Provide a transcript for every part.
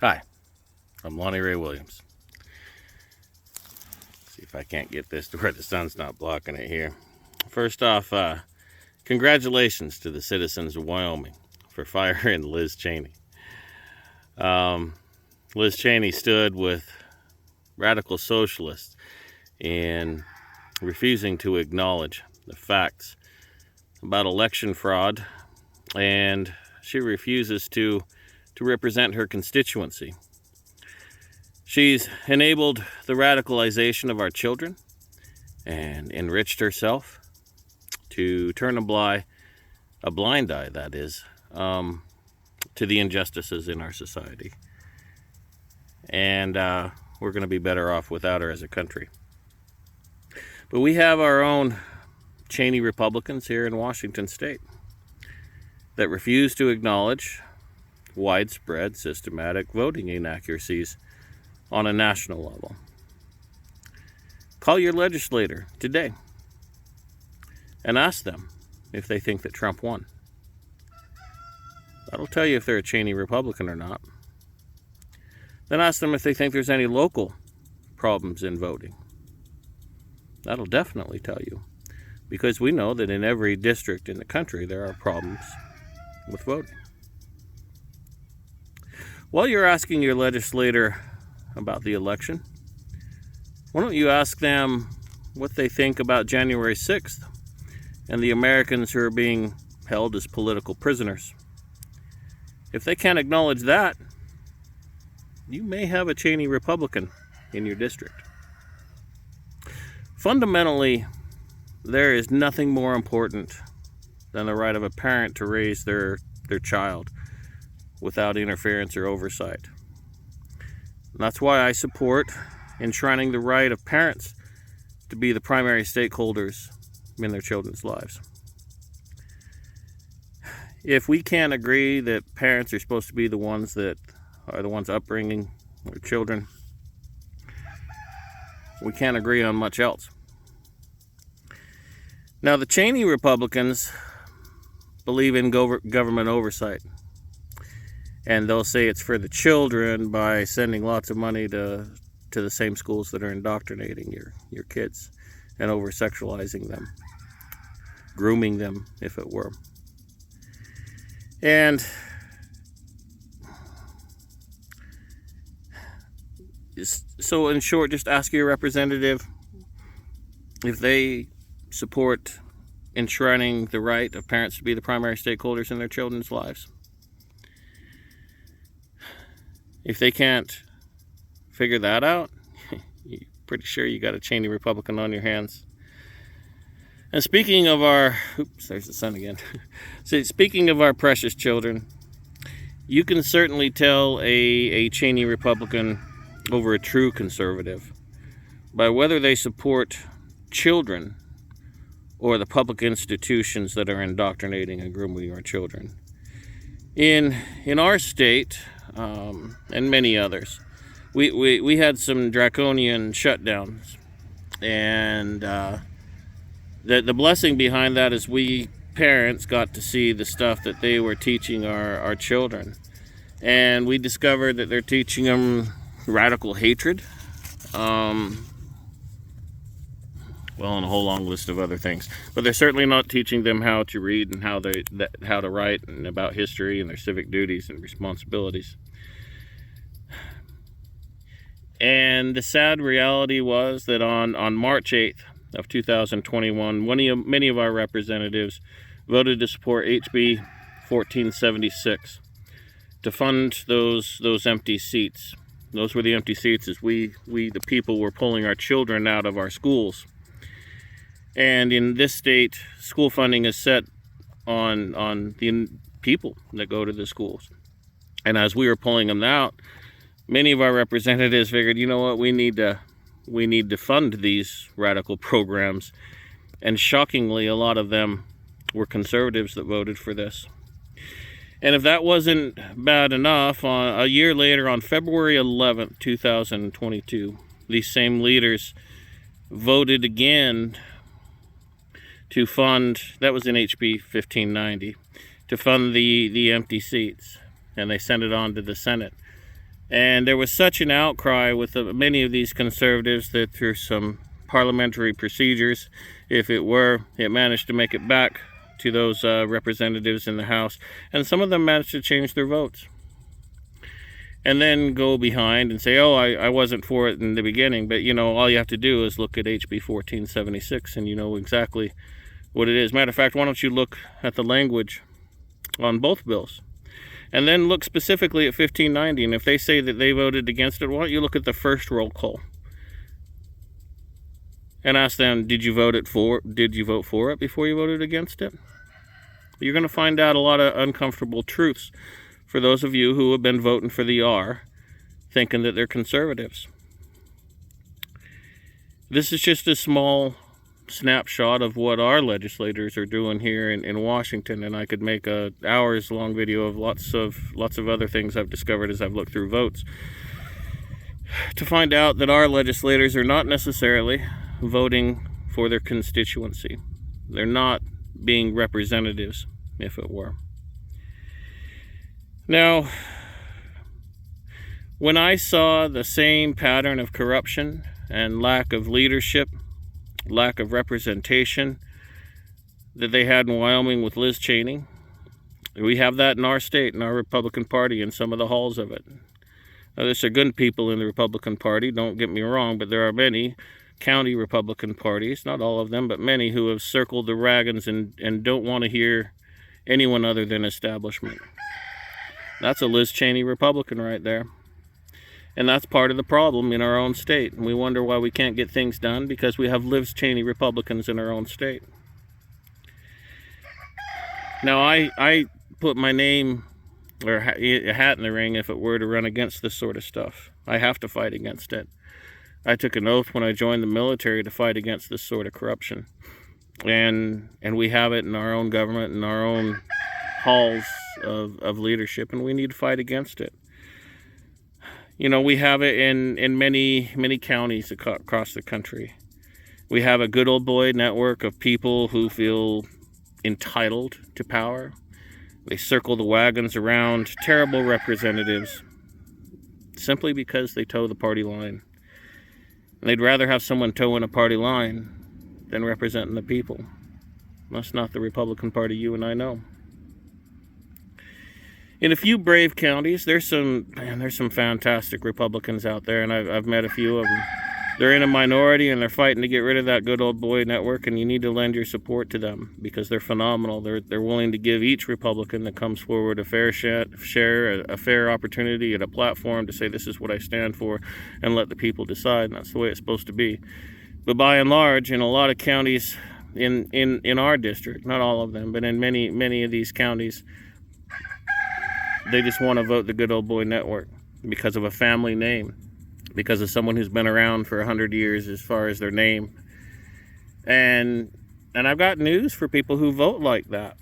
Hi, I'm Lonnie Ray Williams. See if I can't get this to where the sun's not blocking it here. First off, congratulations to the citizens of Wyoming for firing Liz Cheney. Liz Cheney stood with radical socialists in refusing to acknowledge the facts about election fraud, and she refuses to represent her constituency. She's enabled the radicalization of our children and enriched herself to turn a blind eye, that is, to the injustices in our society. And we're going to be better off without her as a country. But we have our own Cheney Republicans here in Washington State that refuse to acknowledge widespread systematic voting inaccuracies on a national level. Call your legislator today and ask them if they think that Trump won. That'll tell you if they're a Cheney Republican or not. Then ask them if they think there's any local problems in voting. That'll definitely tell you, because we know that in every district in the country there are problems with voting. While you're asking your legislator about the election, why don't you ask them what they think about January 6th and the Americans who are being held as political prisoners? If they can't acknowledge that, you may have a Cheney Republican in your district. Fundamentally, there is nothing more important than the right of a parent to raise their child without interference or oversight. And that's why I support enshrining the right of parents to be the primary stakeholders in their children's lives. If we can't agree that parents are supposed to be the ones that are the ones upbringing their children, we can't agree on much else. Now, the Cheney Republicans believe in government oversight, and they'll say it's for the children by sending lots of money to the same schools that are indoctrinating your kids and over-sexualizing them, grooming them, if it were. And so, in short, just ask your representative if they support enshrining the right of parents to be the primary stakeholders in their children's lives. If they can't figure that out, you're pretty sure you got a Cheney Republican on your hands. And speaking of our, there's the sun again. So speaking of our precious children, you can certainly tell a Cheney Republican over a true conservative by whether they support children or the public institutions that are indoctrinating and grooming our children. In our state, and many others, we had some draconian shutdowns, and the blessing behind that is we parents got to see the stuff that they were teaching our children, and we discovered that they're teaching them radical hatred, and a whole long list of other things. But they're certainly not teaching them how to read and how to write and about history and their civic duties and responsibilities. And the sad reality was that on March 8th of 2021, many of our representatives voted to support HB 1476 to fund those empty seats. Those were the empty seats as we the people were pulling our children out of our schools. And in this state, school funding is set on the people that go to the schools. And as we were pulling them out, many of our representatives figured, you know what, we need to fund these radical programs. And shockingly, a lot of them were conservatives that voted for this. And if that wasn't bad enough, a year later, on February 11th, 2022, these same leaders voted again to fund, that was in HB 1590, to fund the empty seats. And they sent it on to the Senate. And there was such an outcry with many of these conservatives that through some parliamentary procedures, if it managed to make it back to those representatives in the House, and some of them managed to change their votes. And then go behind and say, oh, I wasn't for it in the beginning, but all you have to do is look at HB 1476 and you know exactly what it is. Matter of fact, why don't you look at the language on both bills? And then look specifically at 1590, and if they say that they voted against it, why don't you look at the first roll call and ask them, did you vote for it before you voted against it? You're going to find out a lot of uncomfortable truths for those of you who have been voting for the R, thinking that they're conservatives. This is just a small snapshot of what our legislators are doing here in Washington, and I could make a hours-long video of lots of other things I've discovered as I've looked through votes to find out that our legislators are not necessarily voting for their constituency. They're not being representatives, if it were. Now, when I saw the same pattern of corruption and lack of leadership, lack of representation that they had in Wyoming with Liz Cheney, we have that in our state, in our Republican Party, in some of the halls of it. Now, there's some good people in the Republican Party, don't get me wrong, but there are many county Republican parties, not all of them, but many who have circled the wagons and don't want to hear anyone other than establishment. That's a Liz Cheney Republican right there. And that's part of the problem in our own state. And we wonder why we can't get things done, because we have Liz Cheney Republicans in our own state. Now, I put my name or a hat in the ring if it were to run against this sort of stuff. I have to fight against it. I took an oath when I joined the military to fight against this sort of corruption. And we have it in our own government, in our own halls of leadership, and we need to fight against it. We have it in many counties across the country. We have a good old boy network of people who feel entitled to power. They circle the wagons around terrible representatives simply because they toe the party line. And they'd rather have someone toeing a party line than representing the people. That's not the Republican Party you and I know. In a few brave counties, there's some fantastic Republicans out there, and I've met a few of them. They're in a minority, and they're fighting to get rid of that good old boy network, and you need to lend your support to them because they're phenomenal. They're willing to give each Republican that comes forward a fair share, a fair opportunity, and a platform to say this is what I stand for, and let the people decide. And that's the way it's supposed to be. But by and large, in a lot of counties in our district, not all of them, but in many of these counties, they just want to vote the good old boy network because of a family name, because of someone who's been around for 100 years as far as their name. And I've got news for people who vote like that.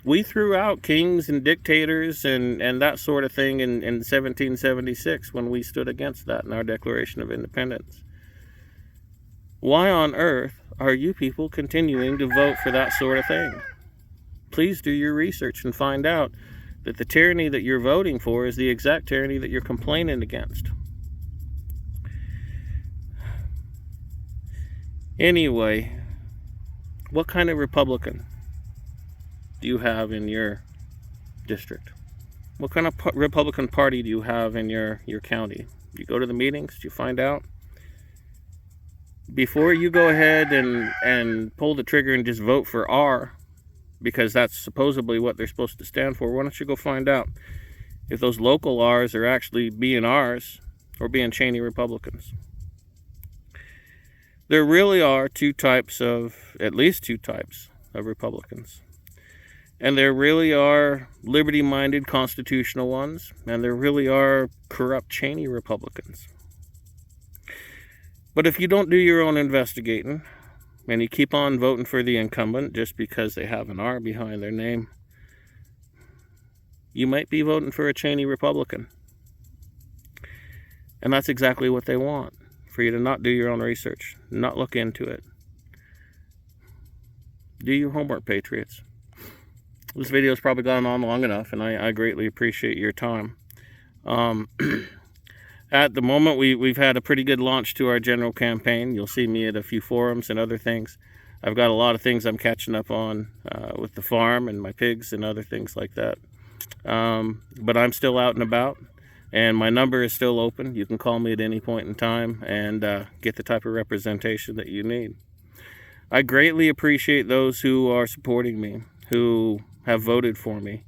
We threw out kings and dictators and that sort of thing in 1776 when we stood against that in our Declaration of Independence. Why on earth are you people continuing to vote for that sort of thing? Please do your research and find out that the tyranny that you're voting for is the exact tyranny that you're complaining against. Anyway, what kind of Republican do you have in your district? What kind of Republican Party do you have in your county? You go to the meetings, you find out. Before you go ahead and pull the trigger and just vote for R, because that's supposedly what they're supposed to stand for, why don't you go find out if those local R's are actually being R's or being Cheney Republicans. There really are at least two types of Republicans. And there really are liberty-minded constitutional ones, and there really are corrupt Cheney Republicans. But if you don't do your own investigating, and you keep on voting for the incumbent just because they have an R behind their name, you might be voting for a Cheney Republican. And that's exactly what they want, for you to not do your own research, not look into it. Do your homework, patriots. This video has probably gone on long enough, and I greatly appreciate your time. At the moment, we've had a pretty good launch to our general campaign. You'll see me at a few forums and other things. I've got a lot of things I'm catching up on with the farm and my pigs and other things like that. But I'm still out and about, and my number is still open. You can call me at any point in time and get the type of representation that you need. I greatly appreciate those who are supporting me, who have voted for me.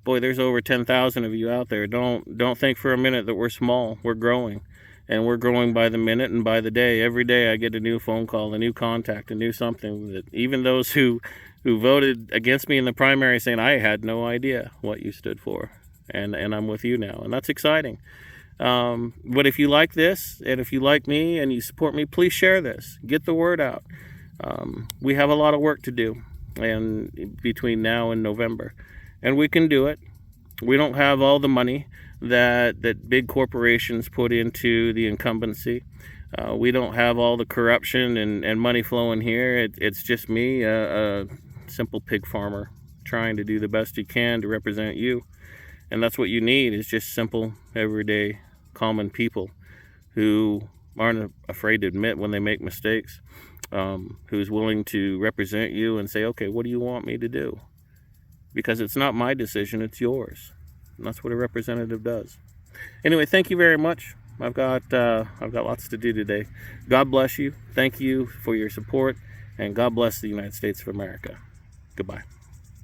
Boy, there's over 10,000 of you out there. Don't think for a minute that we're small. We're growing, and we're growing by the minute and by the day. Every day I get a new phone call, a new contact, a new something. That even those who voted against me in the primary saying, I had no idea what you stood for, and I'm with you now, and that's exciting. But if you like this, and if you like me and you support me, please share this. Get the word out. We have a lot of work to do, and between now and November, and we can do it. We don't have all the money that big corporations put into the incumbency. We don't have all the corruption and money flowing here. It's just me, a simple pig farmer, trying to do the best he can to represent you. And that's what you need, is just simple, everyday, common people who aren't afraid to admit when they make mistakes, who's willing to represent you and say, okay, what do you want me to do? Because it's not my decision, it's yours. And that's what a representative does. Anyway, thank you very much. I've got lots to do today. God bless you. Thank you for your support, and God bless the United States of America. Goodbye.